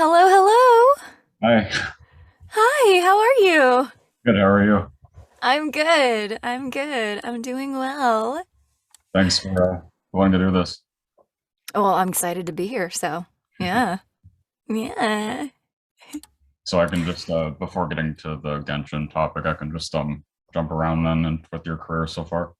Hello, hello. Hi, Hi, how are you? good. How are you? I'm good. I'm good. I'm doing well. Thanks for willing to do this. Well, I'm excited to be here, so yeah. Yeah. So I can just, before getting to the Genshin topic, I can just jump around then and with your career so far.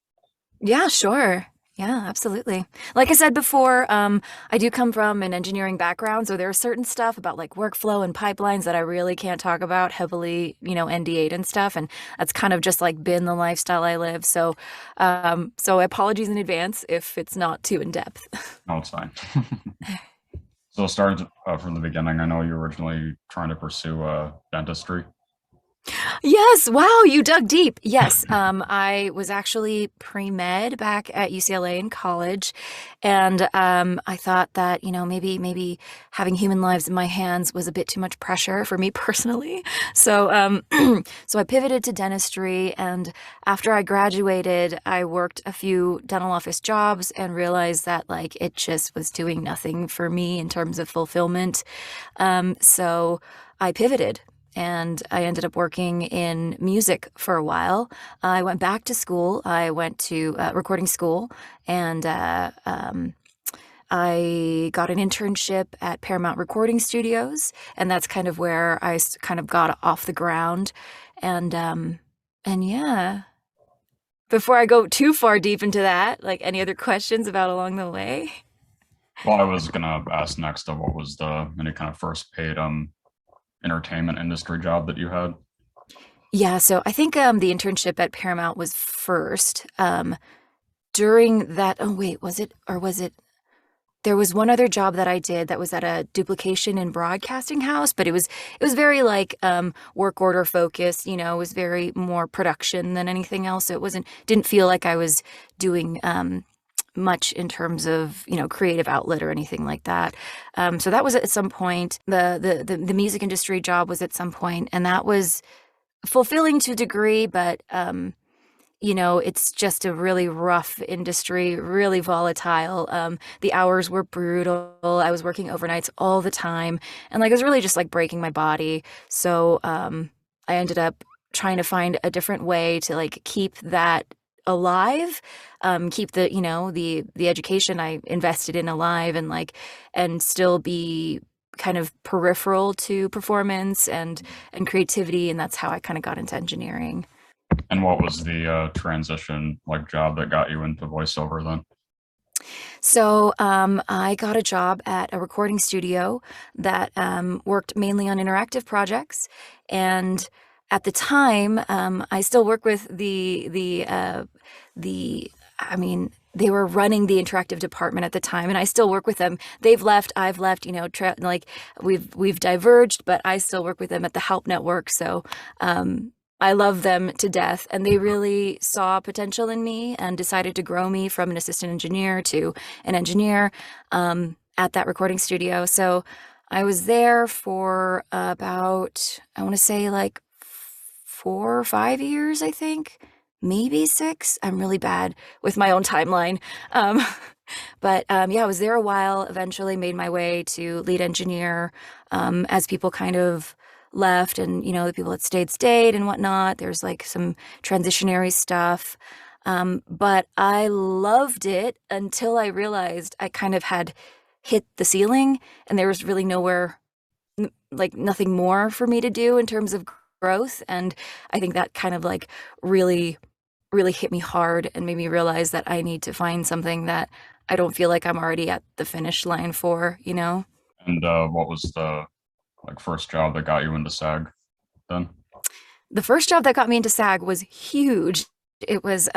Yeah, sure. Yeah, absolutely. Like I said before, I do come from an engineering background, so there's certain stuff about like workflow and pipelines that I really can't talk about heavily, NDA'd and stuff, and that's kind of just like been the lifestyle I live. So apologies in advance if it's not too in depth. No, it's fine. So starting from the beginning, I know you were originally trying to pursue dentistry. Yes, wow, you dug deep. Yes, I was actually pre-med back at UCLA in college, and I thought that, maybe having human lives in my hands was a bit too much pressure for me personally. So, so I pivoted to dentistry, and after I graduated, I worked a few dental office jobs and realized that like it just was doing nothing for me in terms of fulfillment. So I pivoted and I ended up working in music for a while. I went back to school. I went to recording school and I got an internship at Paramount Recording Studios, and that's kind of where kind of got off the ground. And yeah, before I go too far deep into that, like any other questions about along the way? Well, I was gonna ask next of what was the any kind of first paid entertainment industry job that you had? Yeah, so I think the internship at Paramount was first. During that, oh wait, was it or was it? There was one other job that I did that was at a duplication and broadcasting house, but it was very like work order focused, it was very more production than anything else. So it didn't feel like I was doing much in terms of, creative outlet or anything like that. So that was at some point. The music industry job was at some point, and that was fulfilling to a degree, but it's just a really rough industry, really volatile. The hours were brutal. I was working overnights all the time, and like it was really just like breaking my body. So I ended up trying to find a different way to like keep that alive, keep the education I invested in alive, and still be kind of peripheral to performance and creativity, and that's how I kind of got into engineering. And what was the transition like job that got you into voiceover then? So I got a job at a recording studio that worked mainly on interactive projects, and at the time, I still work with the. I mean, they were running the interactive department at the time, and I still work with them. They've left, I've left. Like we've diverged, but I still work with them at the Help Network. So I love them to death, and they really saw potential in me and decided to grow me from an assistant engineer to an engineer at that recording studio. So I was there for about, I want to say like 4 or 5 years, I think, maybe six. I'm really bad with my own timeline. Um, but yeah, I was there a while, eventually made my way to lead engineer as people kind of left and, the people that stayed and whatnot. There's like some transitionary stuff. But I loved it until I realized I kind of had hit the ceiling and there was really nowhere, like nothing more for me to do in terms of growth. And I think that kind of like really really hit me hard and made me realize that I need to find something that I don't feel like I'm already at the finish line for. And what was the like first job that got you into SAG then? The first job that got me into SAG was huge. It was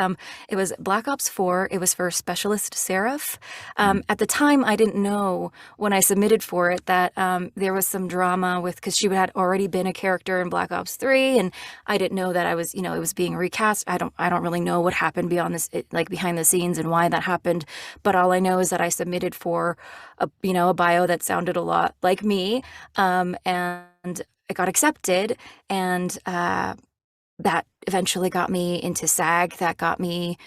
Black Ops 4. It was for Specialist Seraph. Mm. At the time, I didn't know when I submitted for it that there was some drama with because she had already been a character in Black Ops 3, and I didn't know that it was being recast. I don't really know what happened beyond like behind the scenes and why that happened. But all I know is that I submitted for a bio that sounded a lot like me, and I got accepted, and that eventually got me into SAG. That got me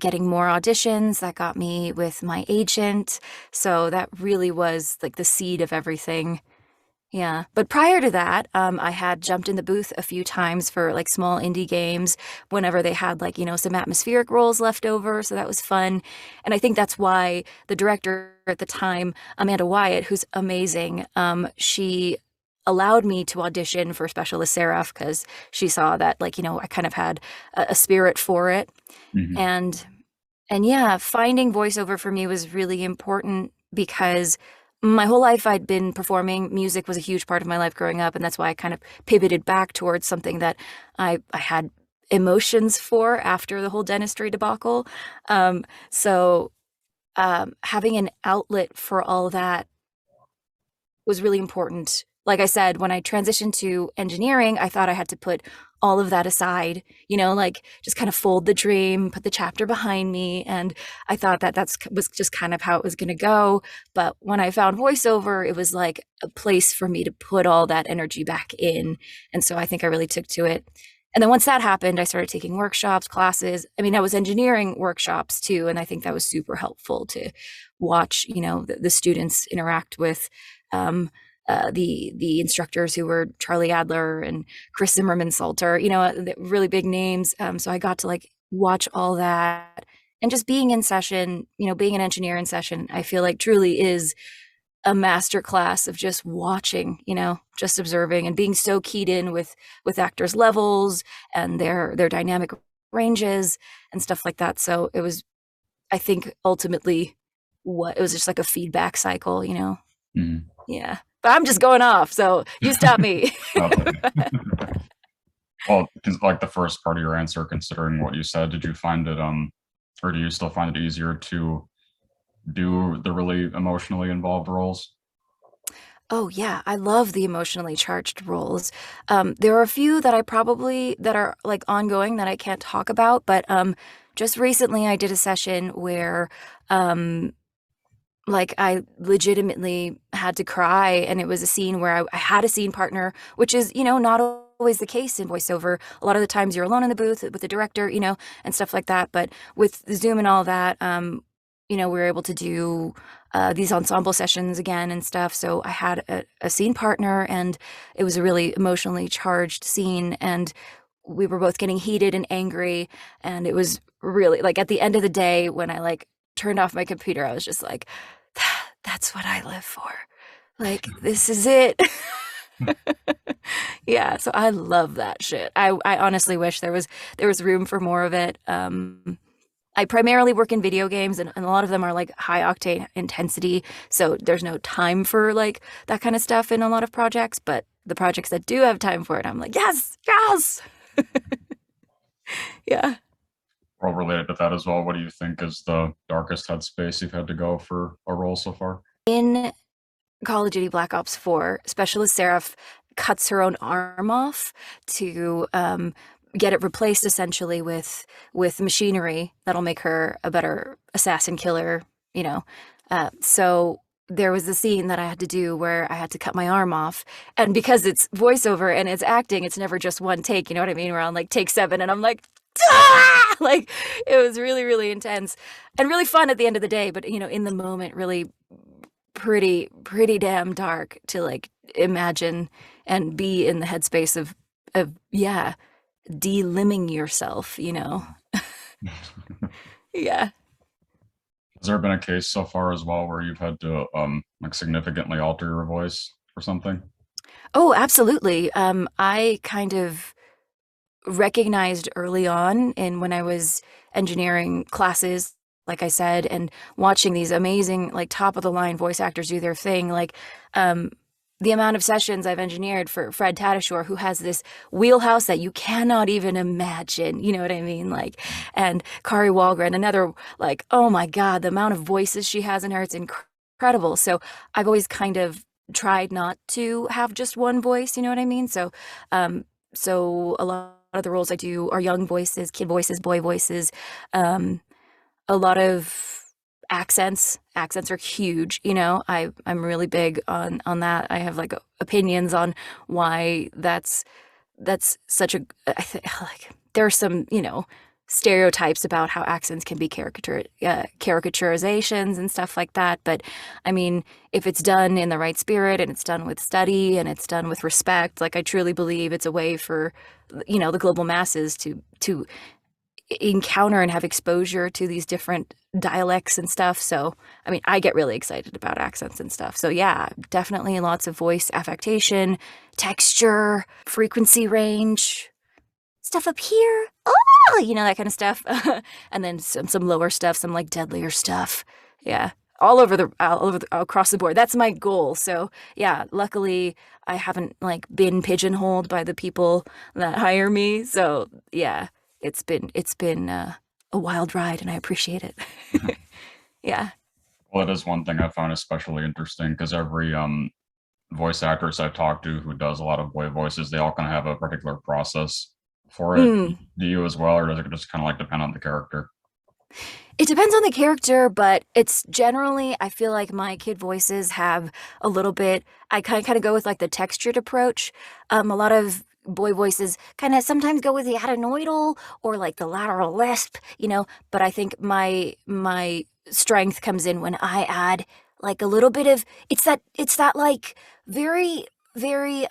getting more auditions. That got me with my agent. So that really was like the seed of everything. Yeah. But prior to that, I had jumped in the booth a few times for like small indie games whenever they had like, some atmospheric roles left over. So that was fun. And I think that's why the director at the time, Amanda Wyatt, who's amazing, she allowed me to audition for Specialist Seraph because she saw that like, I kind of had a spirit for it. Hmm. And yeah, finding voiceover for me was really important because my whole life I'd been performing. Music was a huge part of my life growing up, and that's why I kind of pivoted back towards something that I had emotions for after the whole dentistry debacle. Um, so having an outlet for all that was really important. Like I said, when I transitioned to engineering, I thought I had to put all of that aside, like just kind of fold the dream, put the chapter behind me. And I thought that was just kind of how it was going to go. But when I found voiceover, it was like a place for me to put all that energy back in. And so I think I really took to it. And then once that happened, I started taking workshops, classes. I mean, I was engineering workshops too. And I think that was super helpful to watch, the students interact with um, the instructors who were Charlie Adler and Chris Zimmerman Salter, really big names. So I got to like watch all that, and just being in session, being an engineer in session, I feel like truly is a master class of just watching, just observing and being so keyed in with actors' levels and their dynamic ranges and stuff like that. So it was, I think, ultimately what it was just like a feedback cycle. Hmm. Yeah. But I'm just going off, so you stop me. Well, like the first part of your answer, considering what you said, did you find it, or do you still find it easier to do the really emotionally involved roles? Oh yeah, I love the emotionally charged roles. There are a few that are like ongoing that I can't talk about, but just recently I did a session where um, like I legitimately had to cry, and it was a scene where I had a scene partner, which is, not always the case in voiceover. A lot of the times you're alone in the booth with the director, and stuff like that. But with the Zoom and all that, we were able to do these ensemble sessions again and stuff. So I had a scene partner, and it was a really emotionally charged scene, and we were both getting heated and angry, and it was really like at the end of the day when I like turned off my computer, I was just like, that's what I live for. Like, this is it. Yeah, so I love that shit. I honestly wish there was room for more of it. I primarily work in video games, and a lot of them are like high octane intensity, so there's no time for like that kind of stuff in a lot of projects. But the projects that do have time for it, I'm like, yes, yes. Yeah. Well, related to that as well, what do you think is the darkest headspace you've had to go for a role so far? In Call of Duty Black Ops 4, Specialist Seraph cuts her own arm off to get it replaced essentially with machinery that'll make her a better assassin killer, you know. So there was a scene that I had to do where I had to cut my arm off, and because it's voiceover and it's acting, it's never just one take. You know what I mean? We're on like take 7, and I'm like, ah! Like it was really really intense and really fun at the end of the day, but in the moment, really pretty damn dark to like imagine and be in the headspace of yeah, de-limbing yourself. Yeah. Has there been a case so far as well where you've had to like significantly alter your voice or something? Oh, absolutely. I kind of recognized early on in when I was engineering classes, like I said, and watching these amazing, like top of the line voice actors do their thing, like um, the amount of sessions I've engineered for Fred Tatasciore, who has this wheelhouse that you cannot even imagine. You know what I mean? Like, and Kari Wahlgren, another, like, oh my God, the amount of voices she has in her, it's incredible. So I've always kind of tried not to have just one voice, you know what I mean? So a lot of the roles I do are young voices, kid voices, boy voices, um, a lot of accents. Accents are huge, I'm really big on that. I have like opinions on why that's such a like there's some, stereotypes about how accents can be caricaturizations and stuff like that. But I mean, if it's done in the right spirit and it's done with study and it's done with respect, like I truly believe it's a way for, the global masses to encounter and have exposure to these different dialects and stuff. So, I mean, I get really excited about accents and stuff. So, yeah, definitely lots of voice affectation, texture, frequency range, stuff up here. Oh, that kind of stuff. And then some lower stuff, some like deadlier stuff. Yeah. Across the board. That's my goal. So, yeah, luckily I haven't like been pigeonholed by the people that hire me. So, yeah, it's been a wild ride, and I appreciate it. Yeah. Well, it is one thing I found especially interesting because every voice actress I've talked to who does a lot of boy voices, they all kind of have a particular process for it. Mm. Do you as well, or does it just kind of like depend on the character? It depends on the character, but it's generally, I feel like my kid voices have a little bit, I kind of go with like the textured approach. A lot of boy voices kind of sometimes go with the adenoidal or like the lateral lisp, but I think my strength comes in when I add like a little bit of, it's that like very, very,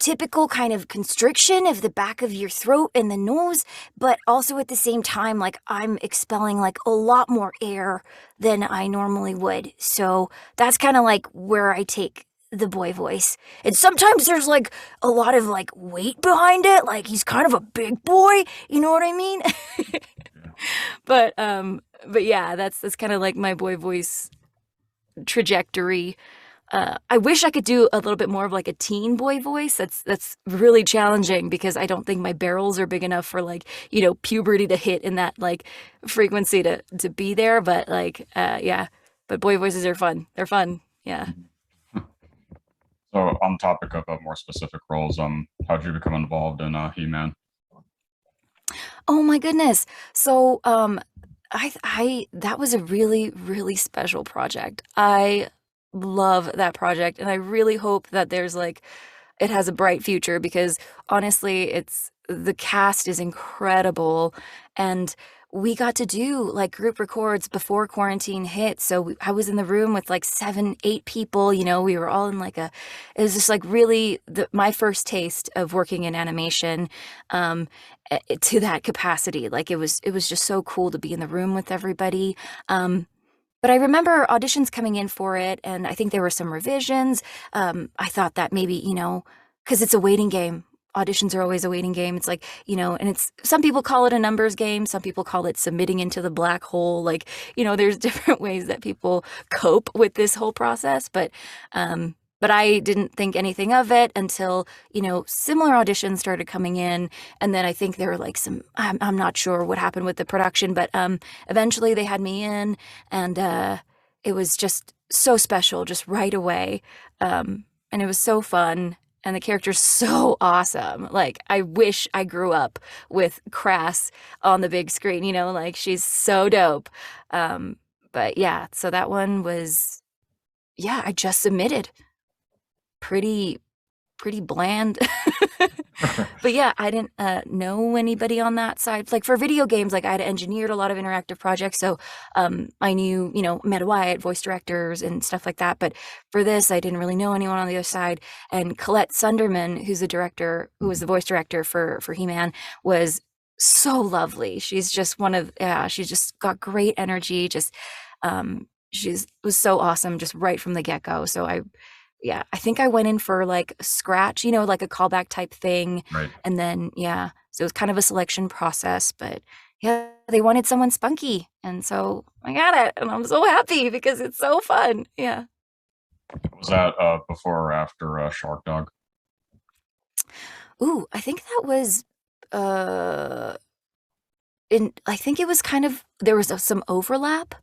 typical kind of constriction of the back of your throat and the nose, but also at the same time, like I'm expelling like a lot more air than I normally would. So that's kind of like where I take the boy voice. And sometimes there's like a lot of like weight behind it, like he's kind of a big boy, you know what I mean? But yeah, that's kind of like my boy voice trajectory. I wish I could do a little bit more of like a teen boy voice. That's really challenging because I don't think my barrels are big enough for like, puberty to hit in that like frequency to be there. But like, yeah, but boy voices are fun. They're fun. Yeah. So, on topic of more specific roles, how'd you become involved in He-Man? Oh my goodness. So, I that was a really, really special project. I love that project, and I really hope that there's like it has a bright future because honestly, the cast is incredible, and we got to do like group records before quarantine hit. So I was in the room with like 7, 8 people. We were all in like it was just like really my first taste of working in animation. To that capacity. Like it was just so cool to be in the room with everybody. But I remember auditions coming in for it, and I think there were some revisions. I thought that maybe, because it's a waiting game. Auditions are always a waiting game. It's like, and it's some people call it a numbers game. Some people call it submitting into the black hole. Like, there's different ways that people cope with this whole process. But I didn't think anything of it until, similar auditions started coming in. And then I think there were like I'm not sure what happened with the production, but eventually they had me in, and it was just so special just right away. And it was so fun. And the character's so awesome. Like, I wish I grew up with Krass on the big screen, like she's so dope. But yeah, so that one was, yeah, I just submitted. Pretty bland. But yeah, I didn't know anybody on that side. Like for video games, like I had engineered a lot of interactive projects, so I knew, Meta Wyatt, voice directors and stuff like that. But for this, I didn't really know anyone on the other side. And Colette Sunderman, who's who was the voice director for He-Man, was so lovely. She's just she's just got great energy. Just was so awesome just right from the get-go. So I think I went in for like a scratch, like a callback type thing. Right. And then, yeah, so it was kind of a selection process, but yeah, they wanted someone spunky. And so I got it. And I'm so happy because it's so fun. Yeah. Was that before or after Shark Dog? Ooh, I think that was, I think it was kind of, there was some overlap.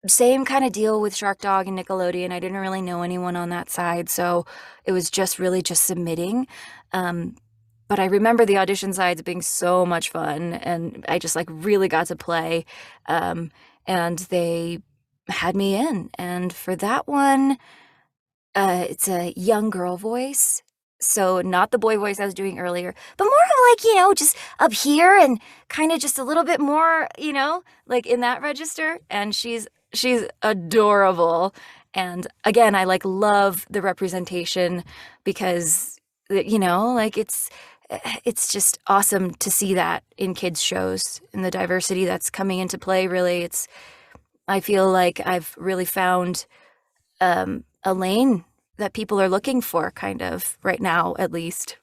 Same kind of deal with Shark Dog and Nickelodeon. I didn't really know anyone on that side, so it was just really just submitting. But I remember the audition sides being so much fun, and I just like really got to play. And they had me in, and for that one, it's a young girl voice. So not the boy voice I was doing earlier, but more of like, just up here and kind of just a little bit more, like in that register. And she's adorable. And again, I like love the representation because like it's just awesome to see that in kids shows and the diversity that's coming into play. Really, I feel like I've really found a lane that people are looking for kind of right now, at least.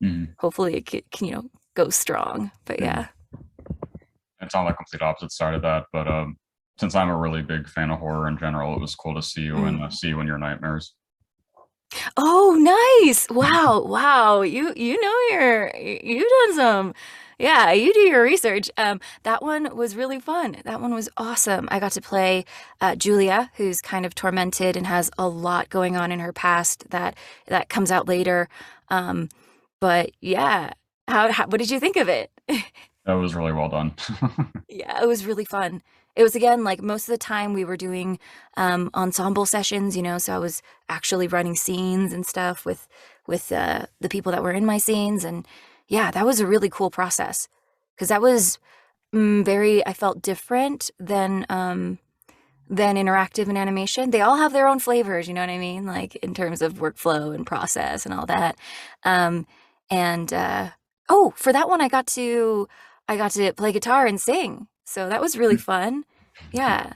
Mhm. Hopefully it can, go strong. But Yeah. yeah. It's on the complete opposite side of that, but since I'm a really big fan of horror in general, it was cool to see you and Mm. see you in your nightmares. Oh, nice. Wow. Wow. You know you've done some. Yeah, you do your research. That one was really fun. That one was awesome. I got to play Julia, who's kind of tormented and has a lot going on in her past that comes out later. Um, but yeah, what did you think of it? That was really well done. Yeah, it was really fun. It was again like most of the time we were doing ensemble sessions, so I was actually running scenes and stuff with the people that were in my scenes, and yeah, that was a really cool process because that was very I felt different than interactive and animation. They all have their own flavors, you know what I mean? Like in terms of workflow and process and all that. Um, and oh, for that one I got to play guitar and sing. So that was really fun. Yeah.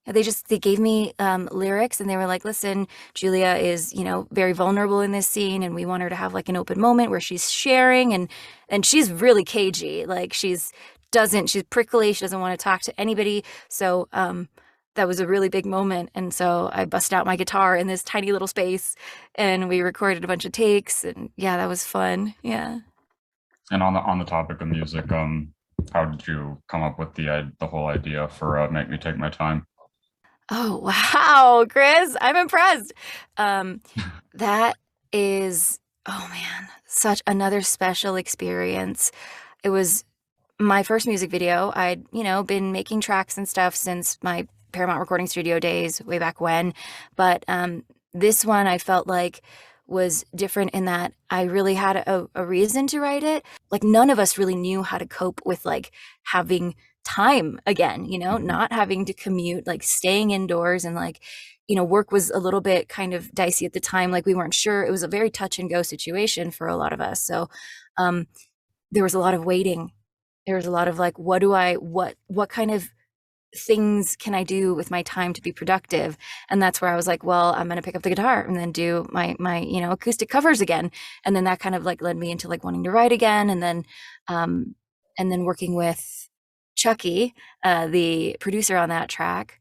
They gave me lyrics and they were like, listen, Julia is, very vulnerable in this scene and we want her to have like an open moment where she's sharing and she's really cagey. Like she's prickly, she doesn't want to talk to anybody. So that was a really big moment. And so I busted out my guitar in this tiny little space and we recorded a bunch of takes and yeah, that was fun. Yeah. And on the topic of music, how did you come up with the whole idea for "Make Me Take My Time"? Oh, wow, Chris, I'm impressed. Um, that is, oh man, such another special experience. It was my first music video. I'd, been making tracks and stuff since my Paramount recording studio days way back when. But this one I felt like was different in that I really had a reason to write it. Like none of us really knew how to cope with like having time again, not having to commute, like staying indoors and like, work was a little bit kind of dicey at the time. Like we weren't sure. It was a very touch and go situation for a lot of us. So um, there was a lot of waiting. There was a lot of like, what kind of things can I do with my time to be productive? And that's where I was like, well, I'm going to pick up the guitar and then do my acoustic covers again. And then that kind of like led me into like wanting to write again. And then working with Chucky, the producer on that track,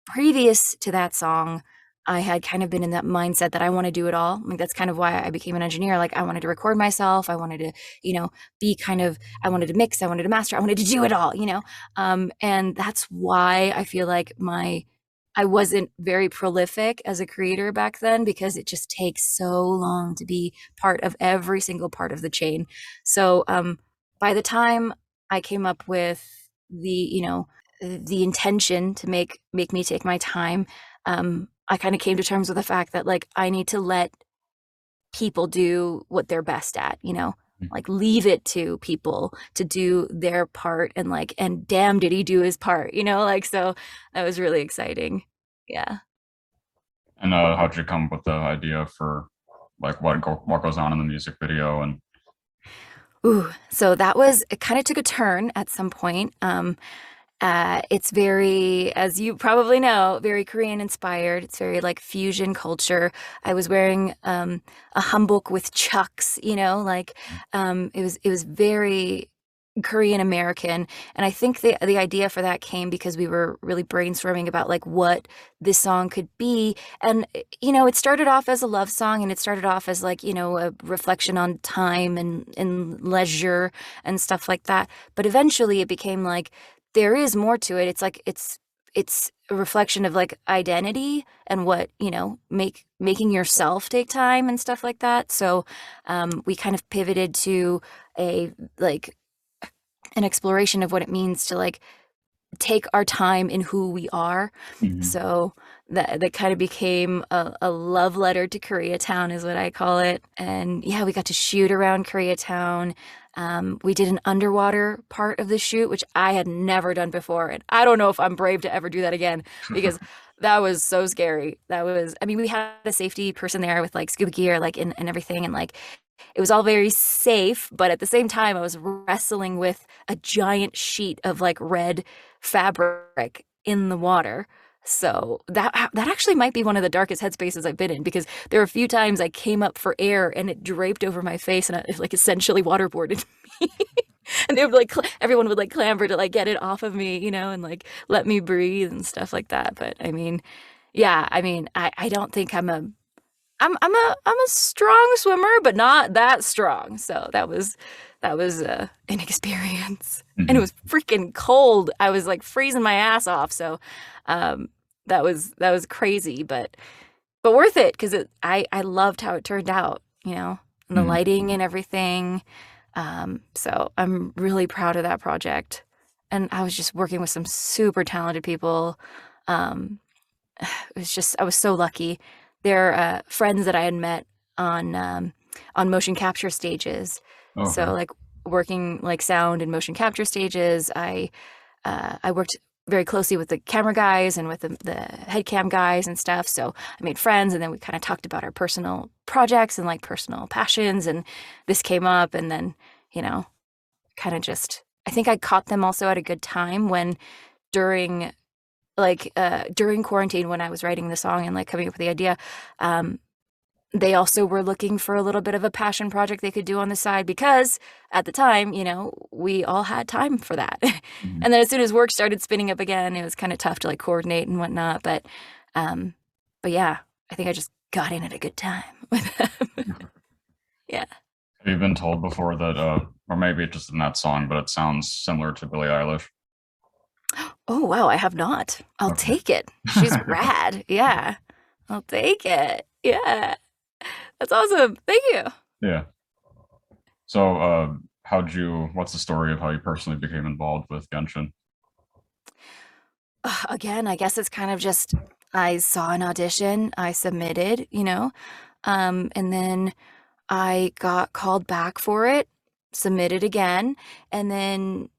previous to that song, I had kind of been in that mindset that I want to do it all. Like that's kind of why I became an engineer. Like I wanted to record myself. I wanted to, be kind of, I wanted to mix, I wanted to master, I wanted to do it all. And that's why I feel like I wasn't very prolific as a creator back then because it just takes so long to be part of every single part of the chain. So by the time I came up with the intention to make me take my time, I kind of came to terms with the fact that like I need to let people do what they're best at, like leave it to people to do their part and damn did he do his part, like so that was really exciting. Yeah. And how did you come up with the idea for like what goes on in the music video? And Ooh, so that was it kind of took a turn at some point. It's very, as you probably know, very Korean inspired. It's very like fusion culture. I was wearing a hanbok with chucks, it was very Korean American. And I think the idea for that came because we were really brainstorming about like what this song could be. And it started off as a love song and it started off as like, a reflection on time and leisure and stuff like that. But eventually it became like there is more to it. It's like it's a reflection of like identity and what, making yourself take time and stuff like that. So we kind of pivoted to a like an exploration of what it means to like take our time in who we are. Mhm. So that kind of became a love letter to Koreatown is what I call it. And yeah, we got to shoot around Koreatown. We did an underwater part of the shoot, which I had never done before. And I don't know if I'm brave to ever do that again because that was so scary. I mean, we had a safety person there with like scuba gear, like and everything. And like, it was all very safe, but at the same time, I was wrestling with a giant sheet of like red fabric in the water. So that actually might be one of the darkest headspaces I've been in because there were a few times I came up for air and it draped over my face and it like essentially waterboarded me. And they would like everyone would like clamber to like get it off of me, and like let me breathe and stuff like that. But I mean, yeah, I mean, I don't think I'm a strong swimmer, but not that strong. So that was an experience, and it Mhm. was freaking cold. I was like freezing my ass off. So um, that was crazy, but worth it because I loved how it turned out. And the Mhm. lighting and everything. So I'm really proud of that project, and I was just working with some super talented people. Um, I was so lucky. They're friends that I had met on motion capture stages. Okay. So like working like sound and motion capture stages, I worked very closely with the camera guys and with the head cam guys and stuff. So I made friends, and then we kind of talked about our personal projects and like personal passions, and this came up, and then you know, kind of just I think I caught them also at a good time when during during quarantine when I was writing the song and like coming up with the idea, um, they also were looking for a little bit of a passion project they could do on the side because at the time, we all had time for that. Mhm. And then as soon as work started spinning up again, it was kind of tough to like coordinate and whatnot. Um, but yeah, I think I just got in at a good time with them. Yeah. Have you been told before that, or maybe it's just in that song, but it sounds similar to Billie Eilish? Oh wow, I have not. I'll Okay. take it. She's rad. Yeah. I'll take it. Yeah. That's awesome. Thank you. Yeah. So, what's the story of how you personally became involved with Genshin? Again, I guess it's kind of just I saw an audition, I submitted, and then I got called back for it, submitted again, and then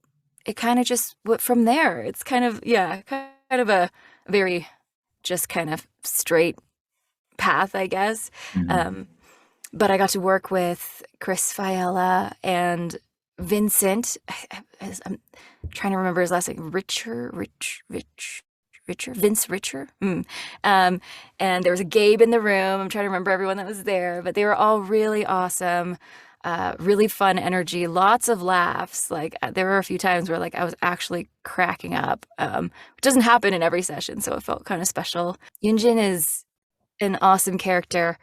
it kind of just went from there. It's kind of, yeah, kind of a very just kind of straight path, I guess. Mhm. Um, but I got to work with Chris Fiala and Vincent. I'm trying to remember his last name. Richer, Vince Richer. And there was a Gabe in the room. I'm trying to remember everyone that was there, but they were all really awesome. Really fun energy, lots of laughs. Like there were a few times where like I was actually cracking up, which doesn't happen in every session, so it felt kind of special. Yunjin is an awesome character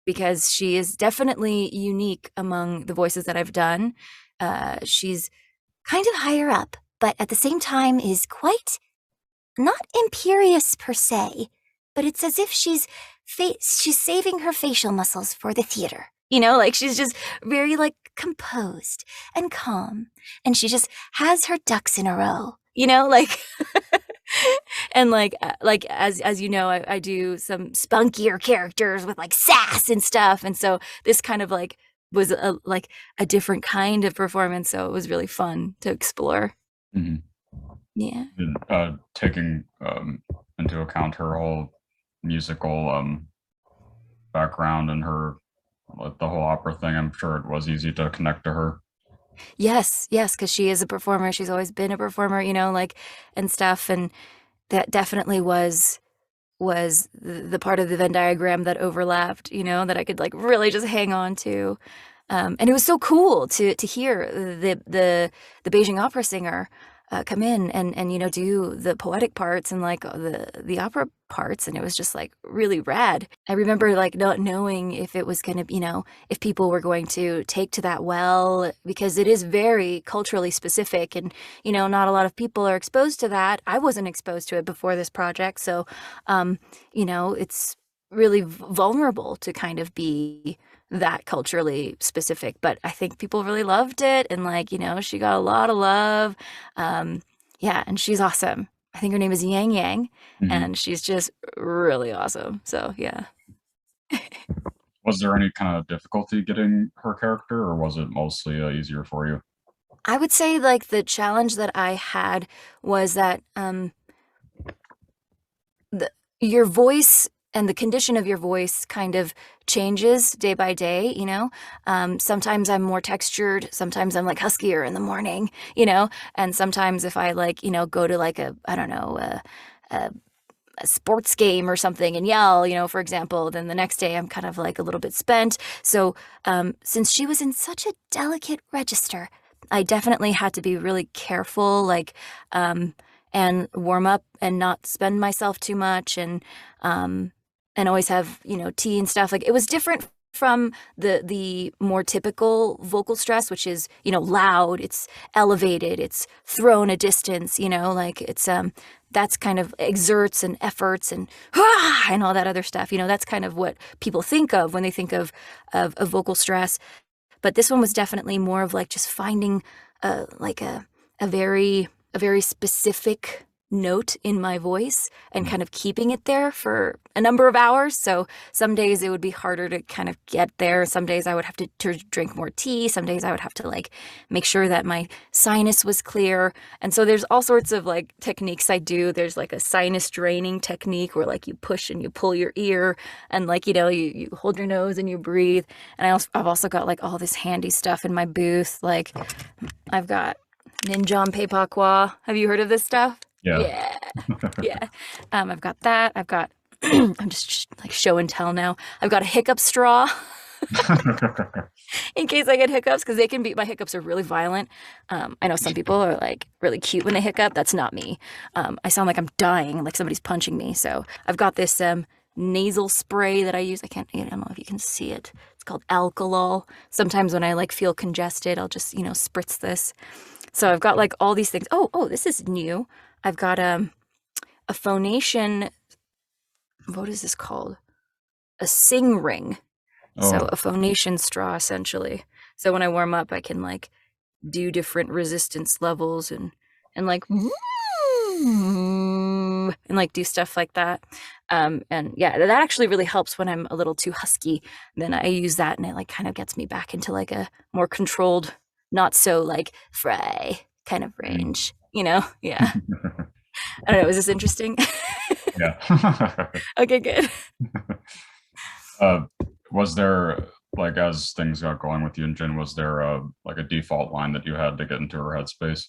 because she is definitely unique among the voices that I've done. She's kind of higher up, but at the same time is quite not imperious per se, but it's as if she's saving her facial muscles for the theater. Like she's just very like composed and calm, and she just has her ducks in a row. Like and like as you know, I do some spunkier characters with like sass and stuff, and so this kind of like was a different kind of performance, so it was really fun to explore. Mhm. Yeah. And, taking into account her whole musical background and her like, the whole opera thing, I'm sure it was easy to connect to her. Yes, yes, because she is a performer. She's always been a performer, like and stuff, and that definitely was the part of the Venn diagram that overlapped, that I could like really just hang on to. And it was so cool to hear the Beijing opera singer come in and do the poetic parts and like the opera parts, and it was just like really rad. I remember like not knowing if it was gonna, if people were going to take to that well, because it is very culturally specific, and not a lot of people are exposed to that. I wasn't exposed to it before this project, so it's really vulnerable to kind of be that culturally specific, but I think people really loved it, and like she got a lot of love. um Yeah, and she's awesome. I think her name is Yang Yang, Hmm. and she's just really awesome. So yeah. Was there any kind of difficulty getting her character, or was it mostly easier for you? I would say like the challenge that I had was that the your voice and the condition of your voice kind of changes day by day, you know? Sometimes I'm more textured, sometimes I'm like huskier in the morning, you know? And sometimes if I like, go to like I don't know, a a sports game or something and yell, for example, then the next day I'm kind of like a little bit spent. So, since she was in such a delicate register, I definitely had to be really careful, like, um, and warm up and not spend myself too much um, and always have, tea and stuff. Like, it was different from the more typical vocal stress, which is, loud, it's elevated, it's thrown a distance, like that's kind of exerts and efforts and and all that other stuff. That's kind of what people think of when they think of vocal stress. But this one was definitely more of like just finding like a very a very specific note in my voice and kind of keeping it there for a number of hours. So some days it would be harder to kind of get there. Some days I would have to drink more tea. Some days I would have to like make sure that my sinus was clear. And so there's all sorts of like techniques I do. There's like a sinus draining technique where like you push and you pull your ear and like, you hold your nose and you breathe. And I've also got like all this handy stuff in my booth. Like I've got Ninja Pepakwa. Have you heard of this stuff? Yeah. Yeah. Yeah. I've got that. I've got, I'm just like show and tell now. I've got a hiccup straw in case I get hiccups because my hiccups are really violent. I know some people are like really cute when they hiccup. That's not me. I sound like I'm dying, like somebody's punching me. So I've got this nasal spray that I use. I don't know if you can see it. It's called Alkalol. Sometimes when I like feel congested, I'll just, spritz this. So I've got like all these things. Oh, this is new. I've got a phonation. What is this called? A sing ring. So Oh. a phonation straw essentially. So when I warm up, I can like do different resistance levels and like and like do stuff like that. And yeah, that actually really helps when I'm a little too husky. Then I use that and it like kind of gets me back into like a more controlled, not so like fry kind of Mm. range. Yeah. I don't know. Is this interesting? Yeah. Okay, good. uh, was there, like, as things got going with Yunjin, was there like a default line that you had to get into her headspace?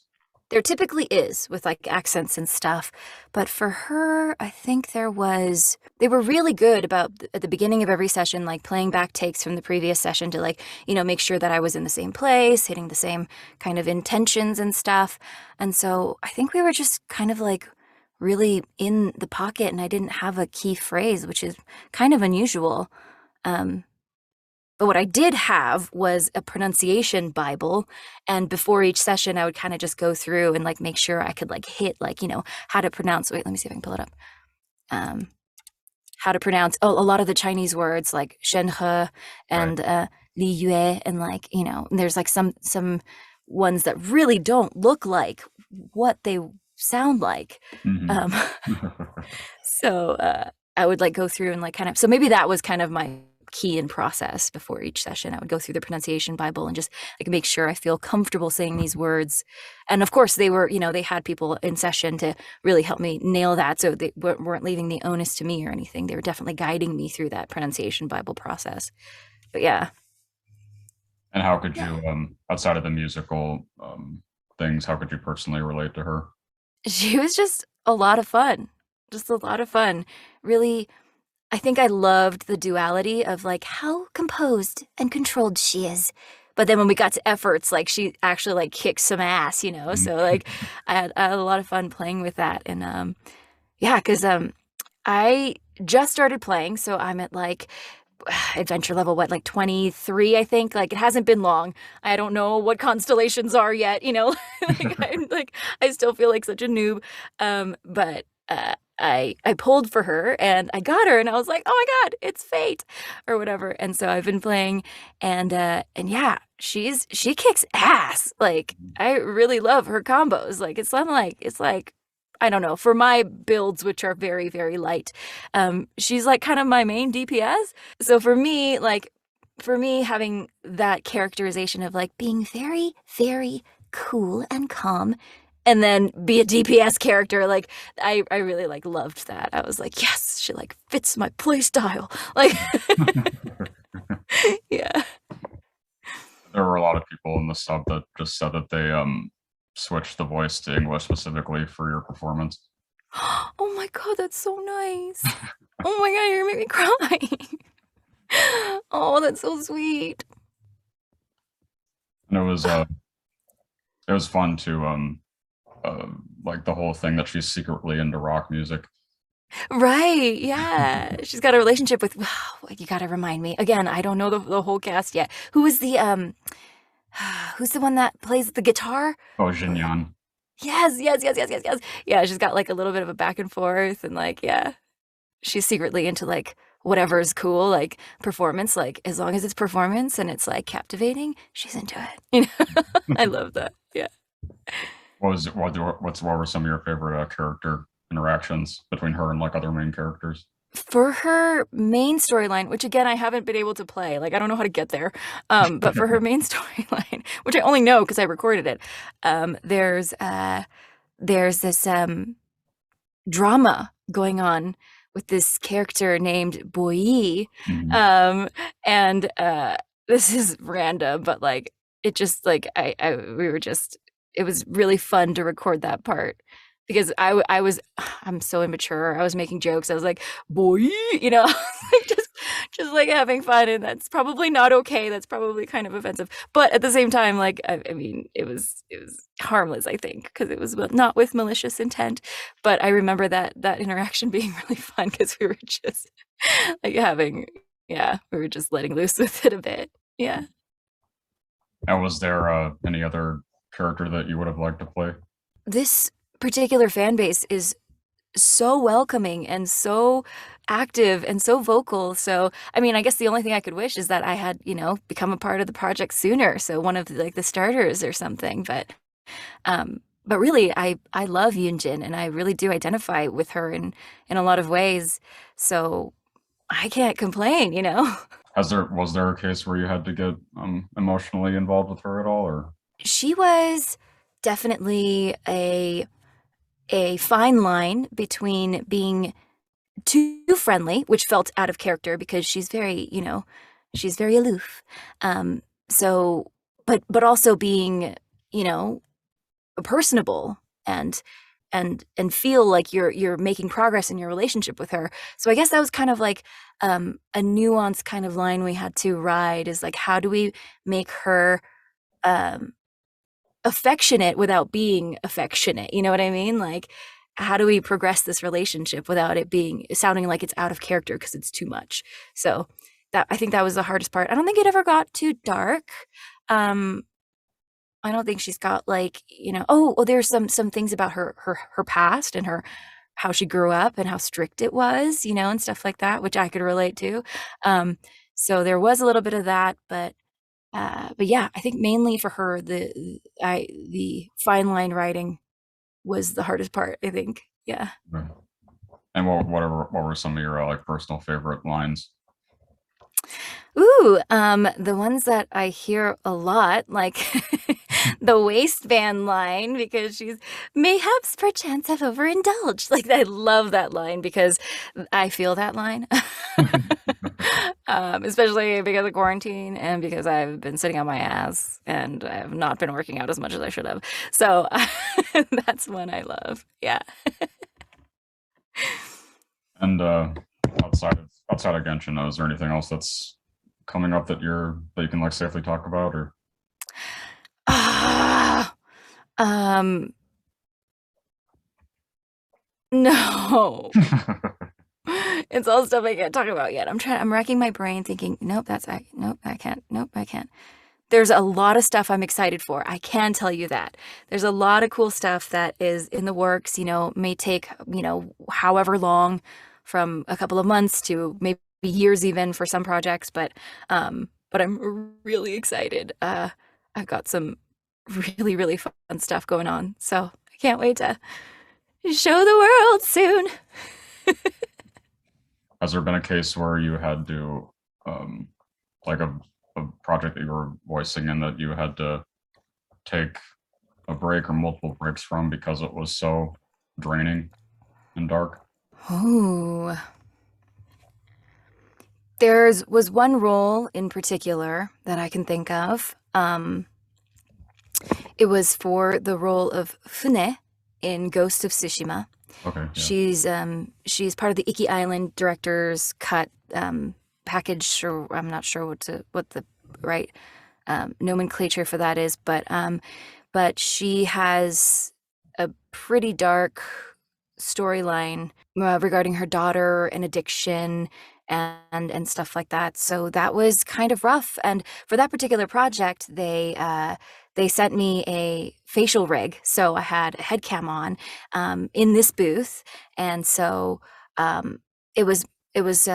There typically is with like accents and stuff, but for her, I think they were really good about at the beginning of every session, like playing back takes from the previous session to like, make sure that I was in the same place, hitting the same kind of intentions and stuff. And so I think we were just kind of like really in the pocket and I didn't have a key phrase, which is kind of unusual. Um, but what I did have was a pronunciation Bible. And before each session, I would kind of just go through and like make sure I could like hit like, how to pronounce. Wait, let me see if I can pull it up. Um, how to pronounce a lot of the Chinese words like shenhe Right. and li yue and like, and there's like some ones that really don't look like what they sound like. Hmm. Um, so I would like go through and like kind of, so maybe that was kind of my key in process before each session. I would go through the pronunciation Bible and just like make sure I feel comfortable saying these words. And of course they were, they had people in session to really help me nail that. So they weren't leaving the onus to me or anything. They were definitely guiding me through that pronunciation Bible process. But yeah. And how could Yeah. you, outside of the musical things, how could you personally relate to her? She was just a lot of fun. Just a lot of fun. Really, I think I loved the duality of like how composed and controlled she is. But then when we got to efforts, like she actually like kicked some ass. Mhm. So like I had a lot of fun playing with that. And yeah, because I just started playing, so I'm at like adventure level, what, like 23, I think. Like it hasn't been long. I don't know what constellations are yet. Like, I'm like I still feel like such a noob. But I pulled for her and I got her and I was like, oh my God, it's fate or whatever. And so I've been playing and yeah, she kicks ass. Like I really love her combos. Like it's like I don't know, for my builds, which are very, very light, she's like kind of my main DPS. So for me, having that characterization of like being very, very cool and calm and then be a DPS character, like I really like loved that. I was like, yes, she like fits my play style. Like yeah. There were a lot of people in the sub that just said that they switched the voice to English specifically for your performance. Oh my God, that's so nice. Oh my God, you're gonna make me cry. Oh, that's so sweet. And it was fun to like the whole thing that she's secretly into rock music. Right, yeah. She's got a relationship with you gotta remind me. Again, I don't know the whole cast yet. Who is the who's the one that plays the guitar? Oh, Jinyan. Yes, yes, yes, yes, yes, yes. Yeah, she's got like a little bit of a back and forth and like, yeah. She's secretly into like whatever is cool, like performance, like as long as it's performance and it's like captivating, she's into it. You know? I love that. Yeah. What were some of your favorite character interactions between her and like other main characters? For her main storyline, which again I haven't been able to play, like I don't know how to get there, but for her main storyline, which I only know because I recorded it, there's this drama going on with this character named Boyi, Mhm. and this is random, but like it just like I we were just it was really fun to record that part because I was I'm so immature. I was making jokes. I was like, boy, you know, like just like having fun, and that's probably not okay. That's probably kind of offensive. But at the same time, like I mean, it was harmless, I think, because it was not with malicious intent. But I remember that interaction being really fun because we were just like having yeah, we were just letting loose with it a bit. Yeah. And was there any other character that you would have liked to play? This particular fan base is so welcoming and so active and so vocal. So, I mean, I guess the only thing I could wish is that I had, you know, become a part of the project sooner. So one of like the starters or something. But really, I love Yunjin and I really do identify with her in a lot of ways. So I can't complain, you know. Was there a case where you had to get emotionally involved with her at all, or? She was definitely a fine line between being too friendly, which felt out of character because she's very, you know, she's very aloof. So, but also being, you know, personable and feel like you're making progress in your relationship with her. So I guess that was kind of like a nuanced kind of line we had to ride is like how do we make her um affectionate without being affectionate, you know what I mean? Like how do we progress this relationship without it being sounding like it's out of character because it's too much. So that I think that was the hardest part. I don't think it ever got too dark. Um I don't think she's got like, you know, there's some things about her past and her how she grew up and how strict it was, you know, and stuff like that, which I could relate to. Um, so there was a little bit of that, but yeah, I think mainly for her the fine line writing was the hardest part, I think. Yeah. Right. And what were some of your like personal favorite lines? Ooh, the ones that I hear a lot, like the waistband line, because she's mayhaps perchance have overindulged. Like I love that line because I feel that line. Especially because of quarantine and because I've been sitting on my ass and I have not been working out as much as I should have. So that's one I love. Yeah. And outside of Genshin, is there anything else that's coming up that you can like safely talk about, or? Ah, um, no. It's all stuff I can't talk about yet. I'm racking my brain thinking, nope, nope, I can't, nope, I can't. there's a lot of stuff I'm excited for. I can tell you that. There's a lot of cool stuff that is in the works, may take, however long, from a couple of months to maybe years even for some projects, but I'm really excited. I've got some really, really fun stuff going on. So I can't wait to show the world soon. Has there been a case where you had to, like a project that you were voicing in that you had to take a break or multiple breaks from because it was so draining and dark? Ooh. Was one role in particular that I can think of. It was for the role of Fune in Ghost of Tsushima. Okay, yeah. She's part of the Iki Island director's cut package, or I'm not sure what the right nomenclature for that is, but she has a pretty dark storyline regarding her daughter and addiction and stuff like that. So that was kind of rough. And for that particular project, they sent me a facial rig, so I had a head cam on in this booth, and so it was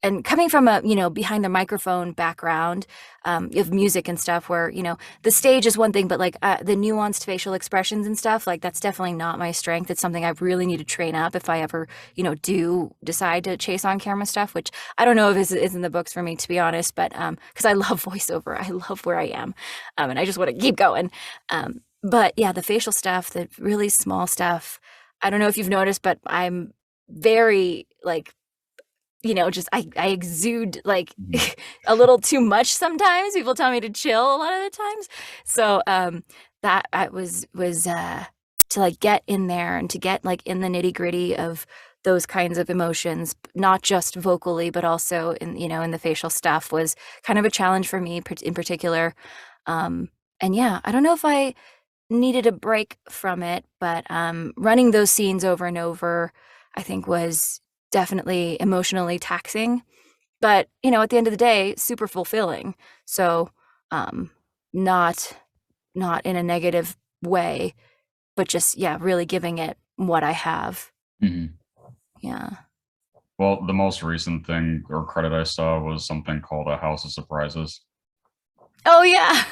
and coming from a behind the microphone background of music and stuff, where the stage is one thing, but like the nuanced facial expressions and stuff, like that's definitely not my strength. It's something I really need to train up if I ever do decide to chase on camera stuff, which I don't know if is in the books for me, to be honest, but because I love voiceover, I love where I am, and I just want to keep going. But yeah, the facial stuff, the really small stuff, I don't know if you've noticed, but I'm very like just I exude like a little too much sometimes. People tell me to chill a lot of the times. So that I was to like get in there and to get like in the nitty-gritty of those kinds of emotions, not just vocally, but also in the facial stuff, was kind of a challenge for me in particular. And yeah, I don't know if I needed a break from it, but running those scenes over and over, I think, was definitely emotionally taxing, but at the end of the day, super fulfilling. So not in a negative way, but just really giving it what I have. Mhm. Yeah. Well, the most recent thing or credit I saw was something called A House of Surprises. Oh yeah.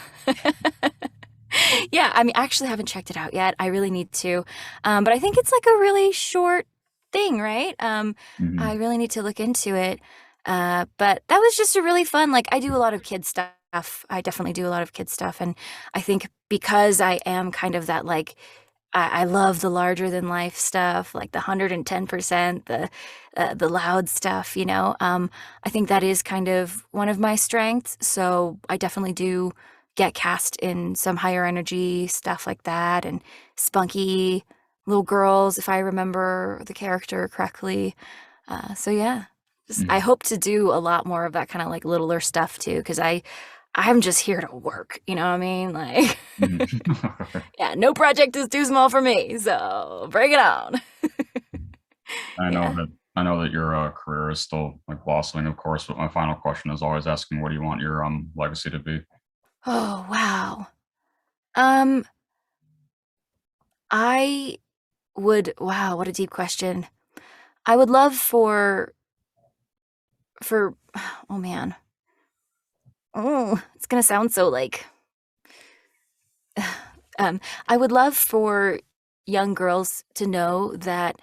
Yeah, I mean, I actually haven't checked it out yet. I really need to, but I think it's like a really short thing, right? I really need to look into it. But that was just a really fun, like, I do a lot of kid stuff. I definitely do a lot of kid stuff. And I think because I am kind of that, like, I love the larger than life stuff, like the 110%, the loud stuff, I think that is kind of one of my strengths. So I definitely do get cast in some higher energy stuff like that, and spunky little girls, if I remember the character correctly. So yeah, I hope to do a lot more of that kind of like littler stuff too, because I'm just here to work, you know what I mean? Like, yeah, no project is too small for me, so bring it on. I know Yeah. that I know that your career is still like blossoming, of course, but my final question is always asking, what do you want your legacy to be? Oh, wow. Um, I wow, what a deep question. I would love for, oh man. Oh, it's gonna sound so like, I would love for young girls to know that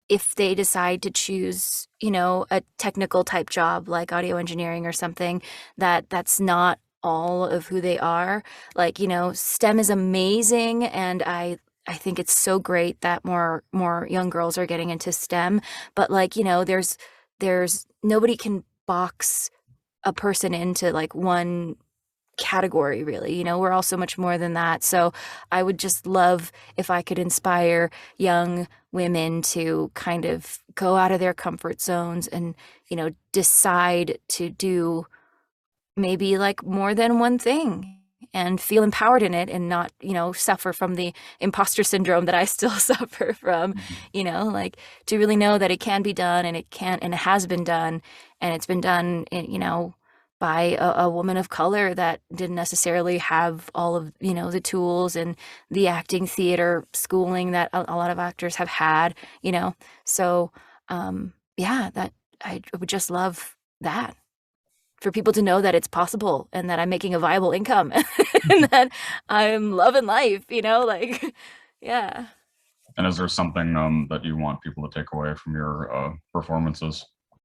if they decide to choose, a technical type job like audio engineering or something, that's not all of who they are. Like, STEM is amazing, and I think it's so great that more young girls are getting into STEM, but like, there's nobody can box a person into like one category, really. We're all so much more than that. So I would just love if I could inspire young women to kind of go out of their comfort zones and decide to do maybe like more than one thing and feel empowered in it, and not suffer from the imposter syndrome that I still suffer from. Like, to really know that it can be done, and it has been done, and it's been done in by a woman of color that didn't necessarily have all of, the tools and the acting theater schooling that a lot of actors have had, So, yeah, that I would just love that for people to know that it's possible and that I'm making a viable income and that I'm loving life, like, yeah. And is there something that you want people to take away from your performances?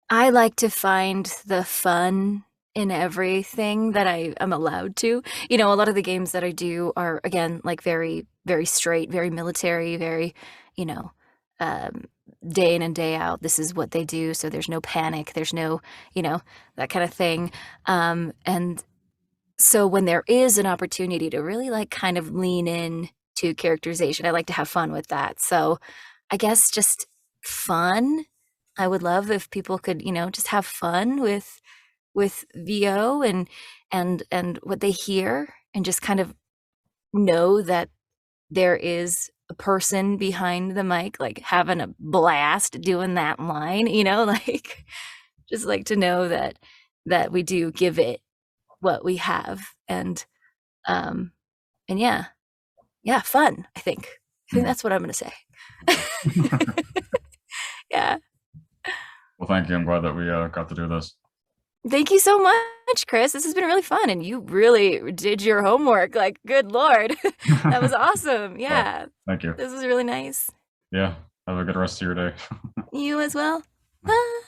I like to find the fun in everything that I am allowed to. A lot of the games that I do are, again, like very, very straight, very military, very, you know, um, day in and day out. This is what they do. So there's no panic. There's no, that kind of thing. And so when there is an opportunity to really like kind of lean in to characterization, I like to have fun with that. So I guess just fun. I would love if people could, just have fun with VO and what they hear and just kind of know that there is a person behind the mic like having a blast doing that line, like just like to know that we do give it what we have um and yeah, fun, I think Mhm. that's what I'm gonna say. Yeah. Well, thank you. I'm glad that we got to do this. Thank you so much, Chris. This has been really fun, and you really did your homework. Like, good Lord. That was awesome. Well, Yeah. thank you. This was really nice. Yeah. Have a good rest of your day. You as well. Bye.